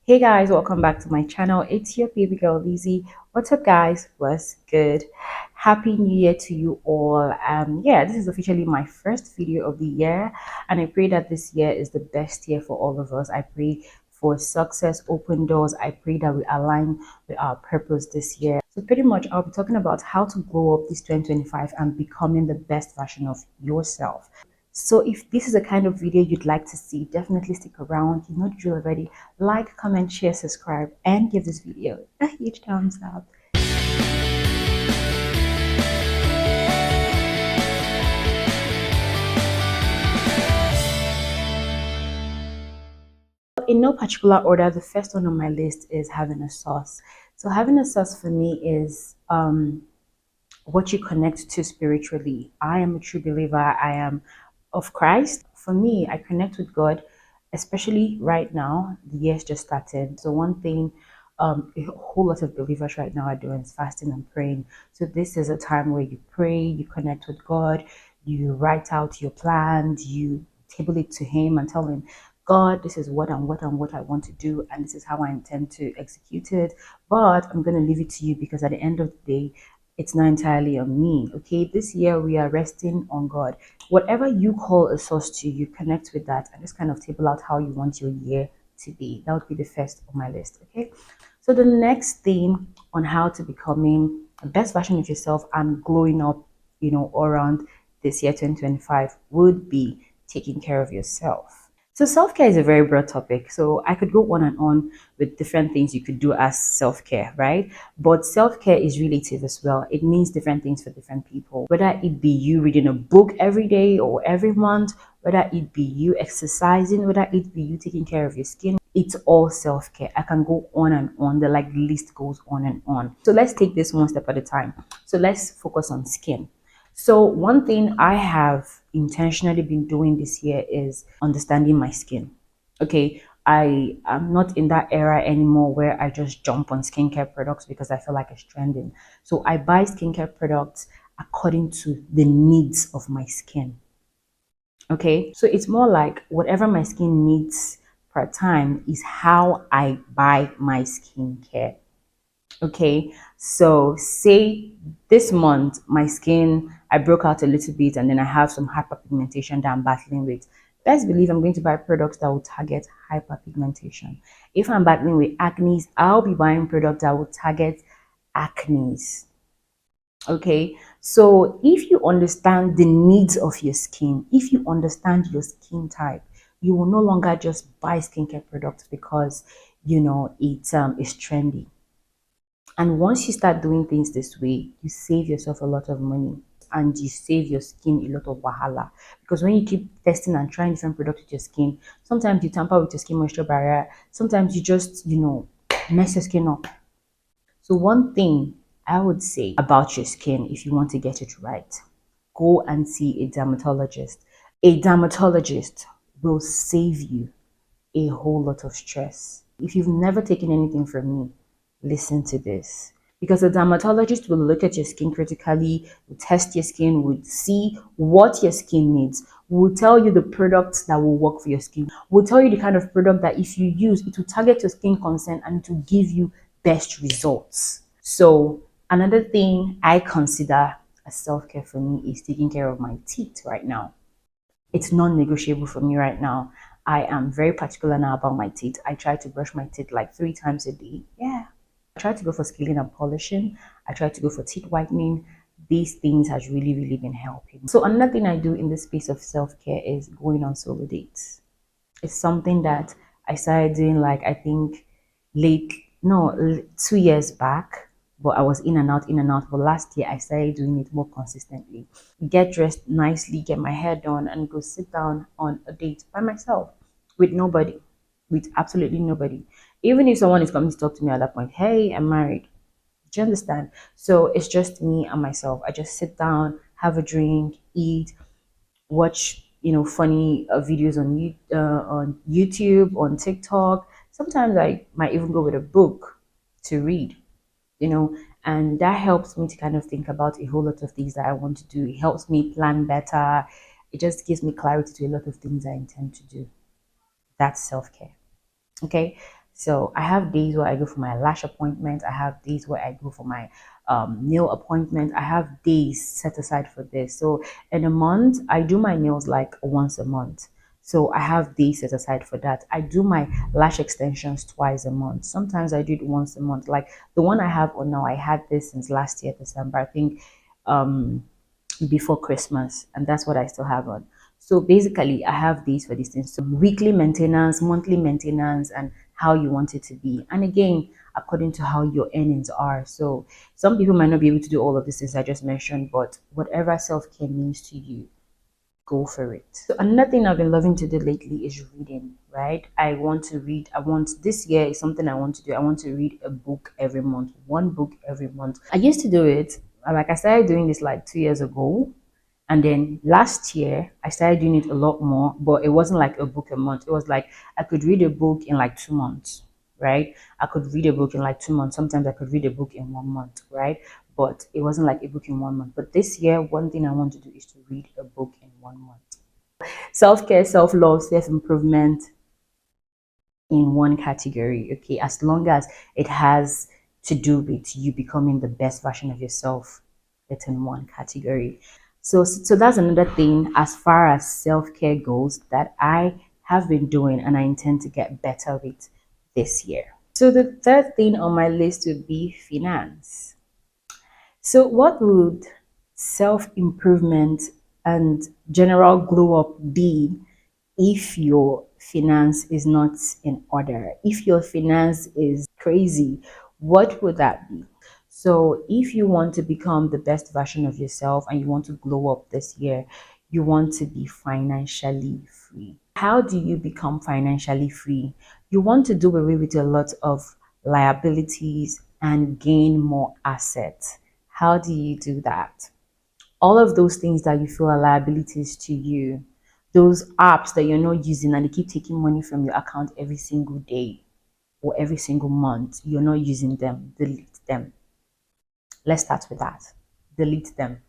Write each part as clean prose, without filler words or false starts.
Hey guys, welcome back to my channel. It's your baby girl Lizzie. What's up guys? What's good? Happy New Year to you all. Yeah, this is officially my first video of the year, and I pray that this year is the best year for all of us. I pray for success, open doors. I pray that we align with our purpose this year. So pretty much I'll be talking about how to grow up this 2025 and becoming the best version of yourself. So if this is a kind of video you'd like to see, definitely stick around. You know the drill already. Like, comment, share, subscribe, and give this video a huge thumbs up. In no particular order, the first one on my list is having a source. So having a source for me is what you connect to spiritually. I am a true believer. I am of Christ. For me, I connect with God, especially right now. The year's just started. So one thing a whole lot of believers right now are doing is fasting and praying. So this is a time where you pray, you connect with God, you write out your plans, you table it to Him and tell Him, God, this is what I want to do, and this is how I intend to execute it. But I'm going to leave it to you because at the end of the day, it's not entirely on me. Okay, this year we are resting on God. Whatever you call a source to, you connect with that and just kind of table out how you want your year to be. That would be the first on my list. Okay, so the next thing on how to becoming the best version of yourself and glowing up, all around this year 2025 would be taking care of yourself. So self-care is a very broad topic. So I could go on and on with different things you could do as self-care, right? But self-care is relative as well. It means different things for different people. Whether it be you reading a book every day or every month, whether it be you exercising, whether it be you taking care of your skin, it's all self-care. I can go on and on. The list goes on and on. So let's take this one step at a time. So let's focus on skin. So one thing I have intentionally been doing this year is understanding my skin. Okay, I am not in that era anymore where I just jump on skincare products because I feel like it's trending. So I buy skincare products according to the needs of my skin. Okay, so it's more like whatever my skin needs per time is how I buy my skincare. Okay, so say this month my skin, I broke out a little bit and then I have some hyperpigmentation that I'm battling with. Best believe I'm going to buy products that will target hyperpigmentation. If I'm battling with acne, I'll be buying products that will target acne. Okay, so if you understand the needs of your skin, if you understand your skin type, you will no longer just buy skincare products because it is trendy. And once you start doing things this way, you save yourself a lot of money and you save your skin a lot of wahala. Because when you keep testing and trying different products with your skin, sometimes you tamper with your skin moisture barrier, sometimes you just, mess your skin up. So, one thing I would say about your skin, if you want to get it right, go and see a dermatologist. A dermatologist will save you a whole lot of stress. If you've never taken anything from me, listen to this. Because a dermatologist will look at your skin critically, will test your skin, will see what your skin needs, will tell you the products that will work for your skin, will tell you the kind of product that if you use, it will target your skin concern and to give you best results. So another thing I consider as self-care for me is taking care of my teeth right now. It's non-negotiable for me right now. I am very particular now about my teeth. I try to brush my teeth like 3 times a day. Yeah. I try to go for scaling and polishing. I try to go for teeth whitening. These things has really, really been helping. So another thing I do in the space of self-care is going on solo dates. It's something that I started doing like I think late, no, 2 years back, but I was in and out, in and out. But last year I started doing it more consistently. Get dressed nicely, get my hair done, and go sit down on a date by myself with nobody, with absolutely nobody. Even if someone is coming to talk to me at that point, hey, I'm married. Do you understand? So it's just me and myself. I just sit down, have a drink, eat, watch funny videos on YouTube, on TikTok. Sometimes I might even go with a book to read, and that helps me to kind of think about a whole lot of things that I want to do. It helps me plan better. It just gives me clarity to a lot of things I intend to do. That's self-care. Okay. So I have days where I go for my lash appointment. I have days where I go for my nail appointment. I have days set aside for this. So in a month, I do my nails like once a month. So I have days set aside for that. I do my lash extensions twice a month. Sometimes I do it once a month. Like the one I have on now, I had this since last year, December. I think um before Christmas, and that's what I still have on. So basically, I have these for these things. So weekly maintenance, monthly maintenance, and how you want it to be. And again, according to how your earnings are. So some people might not be able to do all of these things I just mentioned, but whatever self-care means to you, go for it. So another thing I've been loving to do lately is reading, right? I want to read. I want this year is something I want to do. I want to read a book every month, one book every month. I used to do it. Like I started doing this like 2 years ago. And then last year, I started doing it a lot more, but it wasn't like a book a month. It was like I could read a book in like 2 months, right? I could read a book in like 2 months. Sometimes I could read a book in 1 month, right? But it wasn't like a book in 1 month. But this year, one thing I want to do is to read a book in 1 month. Self care, self love, self improvement in one category, okay? As long as it has to do with you becoming the best version of yourself, it's in one category. So that's another thing as far as self care goes that I have been doing and I intend to get better with this year. So the third thing on my list would be finance. So, what would self improvement and general glow up be if your finance is not in order? If your finance is crazy, what would that be? So, if you want to become the best version of yourself and you want to glow up this year, you want to be financially free. How do you become financially free? You want to do away with a lot of liabilities and gain more assets. How do you do that? All of those things that you feel are liabilities to you, those apps that you're not using and they keep taking money from your account every single day or every single month, you're not using them, delete them. Let's start with that. Delete them.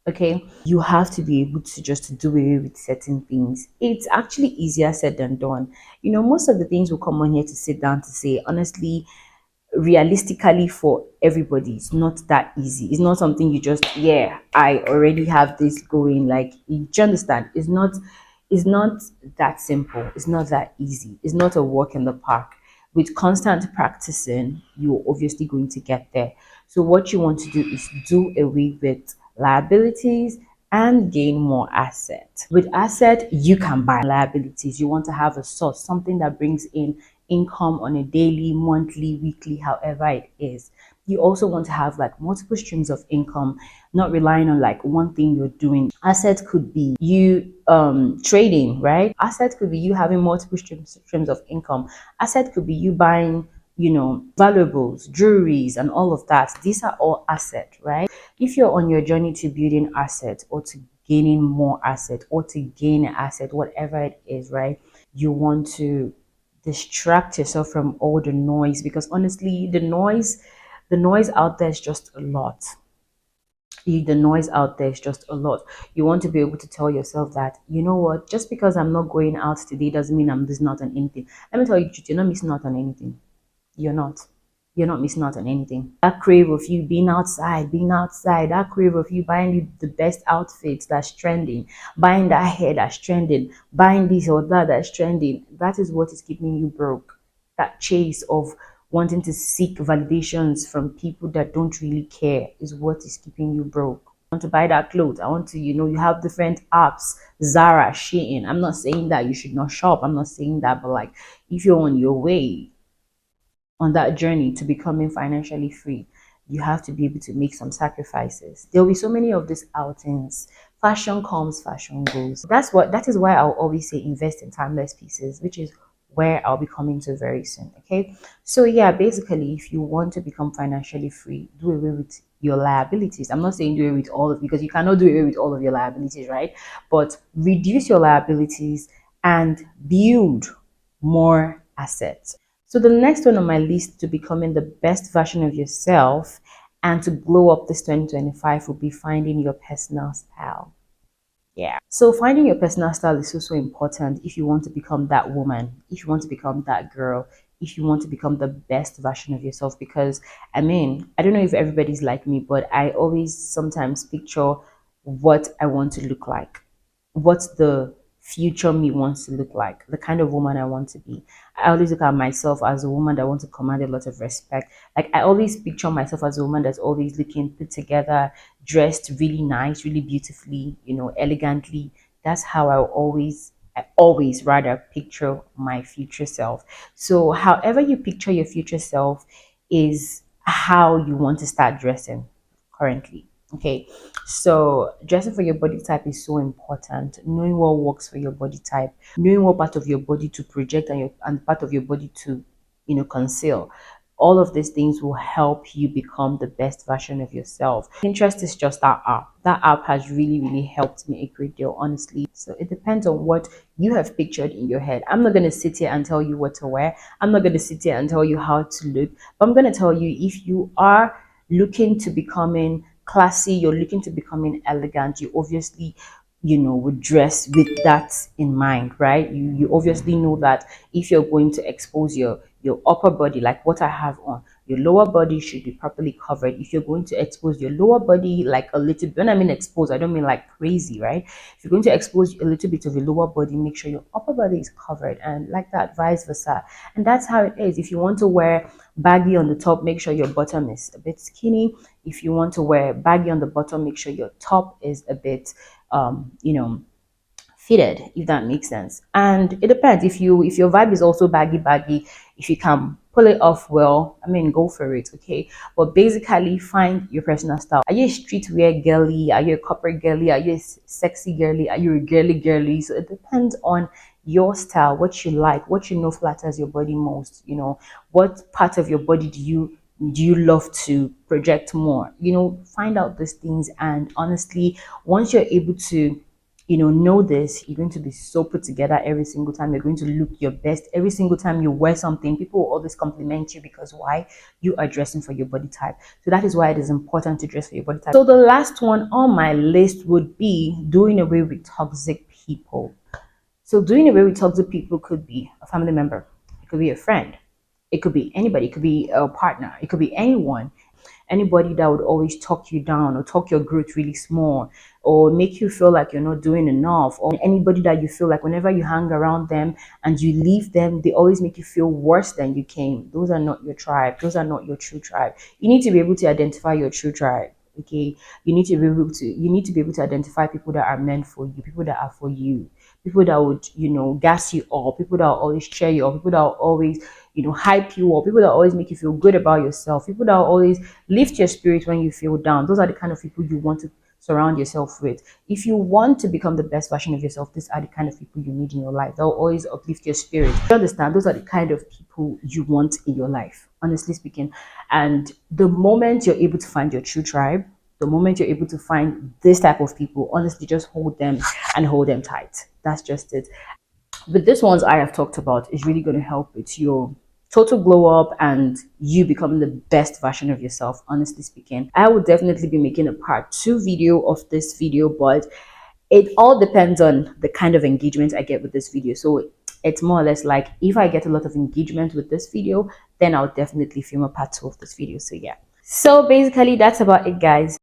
Okay, you have to be able to just do away with certain things. It's actually easier said than done. Most of the things will come on here to sit down to say, honestly, realistically for everybody it's not that easy. It's not something you just, yeah, I already have this going, like, you understand, it's not that simple, it's not that easy, it's not a walk in the park. With constant practicing, you're obviously going to get there. So what you want to do is do away with liabilities and gain more asset. With asset, you can buy liabilities. You want to have a source, something that brings in income on a daily, monthly, weekly, however it is. You also want to have like multiple streams of income, not relying on like one thing you're doing. Asset could be you trading, right? Asset could be you having multiple streams of income. Asset could be you buying, valuables, jewelries, and all of that. These are all assets, right? If you're on your journey to building assets or to gaining more asset or to gain an asset, whatever it is, right? You want to distract yourself from all the noise, because honestly, the noise out there is just a lot. The noise out there is just a lot. You want to be able to tell yourself that, you know what, just because I'm not going out today doesn't mean I'm missing out on anything. Let me tell you the truth, you're not missing out on anything. You're not. You're not missing out on anything. That crave of you being outside, that crave of you buying the best outfits that's trending, buying that hair that's trending, buying this or that that's trending, that is what is keeping you broke. That chase of wanting to seek validations from people that don't really care is what is keeping you broke. I want to buy that clothes. I want to, you have different apps, Zara, Shein. I'm not saying that you should not shop. I'm not saying that, but like, if you're on your way on that journey to becoming financially free, you have to be able to make some sacrifices. There'll be so many of these outings. Fashion comes, fashion goes. That is why I'll always say invest in timeless pieces, which is where I'll be coming to very soon. Okay. So yeah, basically, if you want to become financially free, do away with your liabilities. I'm not saying do away with all of, because you cannot do away with all of your liabilities, right? But reduce your liabilities and build more assets. So the next one on my list to becoming the best version of yourself and to glow up this 2025 will be finding your personal style. Yeah. So finding your personal style is so important if you want to become that woman, if you want to become that girl, if you want to become the best version of yourself. Because I mean, I don't know if everybody's like me, but I always sometimes picture what I want to look like, what the future me wants to look like, the kind of woman I want to be. I always look at myself as a woman that wants to command a lot of respect. Like I always picture myself as a woman that's always looking put together, dressed really nice, really beautifully, elegantly. That's how I always rather picture my future self. So however you picture your future self is how you want to start dressing currently. Okay, so dressing for your body type is so important. Knowing what works for your body type, knowing what part of your body to project and part of your body to, conceal. All of these things will help you become the best version of yourself. Pinterest is just that app. That app has really, really helped me a great deal, honestly. So it depends on what you have pictured in your head. I'm not going to sit here and tell you what to wear. I'm not going to sit here and tell you how to look. But I'm going to tell you, if you are looking to becoming classy, you're looking to becoming elegant, you obviously would dress with that in mind, right? You obviously know that if you're going to expose your upper body, like what I have on, your lower body should be properly covered. If you're going to expose your lower body like a little bit, when I mean expose, I don't mean like crazy, right? If you're going to expose a little bit of your lower body, make sure your upper body is covered, and like that, vice versa. And that's how it is. If you want to wear baggy on the top, make sure your bottom is a bit skinny. If you want to wear baggy on the bottom, make sure your top is a bit fitted, if that makes sense. And it depends, if your vibe is also baggy, if you can pull it off well, I mean, go for it. Okay, but basically find your personal style. Are you a streetwear girly? Are you a corporate girly? Are you a sexy girly? Are you a girly? So it depends on your style, what you like, what you know flatters your body most. What part of your body do you love to project more? Find out these things, and honestly, once you're able to know this, you're going to be so put together every single time. You're going to look your best every single time you wear something. People will always compliment you, because why? You are dressing for your body type. So that is why it is important to dress for your body type. So the last one on my list would be doing away with toxic people. So doing away with toxic people could be a family member, it could be a friend, it could be anybody, it could be a partner, it could be anyone. Anybody that would always talk you down, or talk your growth really small, or make you feel like you're not doing enough, or anybody that you feel like whenever you hang around them and you leave them, they always make you feel worse than you came. Those are not your tribe. Those are not your true tribe. You need to be able to identify your true tribe. Okay, you need to be able to identify people that are meant for you, people that are for you, people that would gas you up, people that will always cheer you up, people that will always hype you up, people that always make you feel good about yourself, people that will always lift your spirit when you feel down. Those are the kind of people you want to surround yourself with. If you want to become the best version of yourself, these are the kind of people you need in your life. They'll always uplift your spirit. You understand? Those are the kind of people you want in your life, honestly speaking. And the moment you're able to find your true tribe, the moment you're able to find this type of people, honestly, just hold them and hold them tight. That's just it. But these ones I have talked about is really going to help with your total glow up and you becoming the best version of yourself. Honestly speaking, I will definitely be making a part 2 video of this video, but it all depends on the kind of engagement I get with this video. So it's more or less like, if I get a lot of engagement with this video, then I'll definitely film a part 2 of this video. So yeah, so basically that's about it, guys.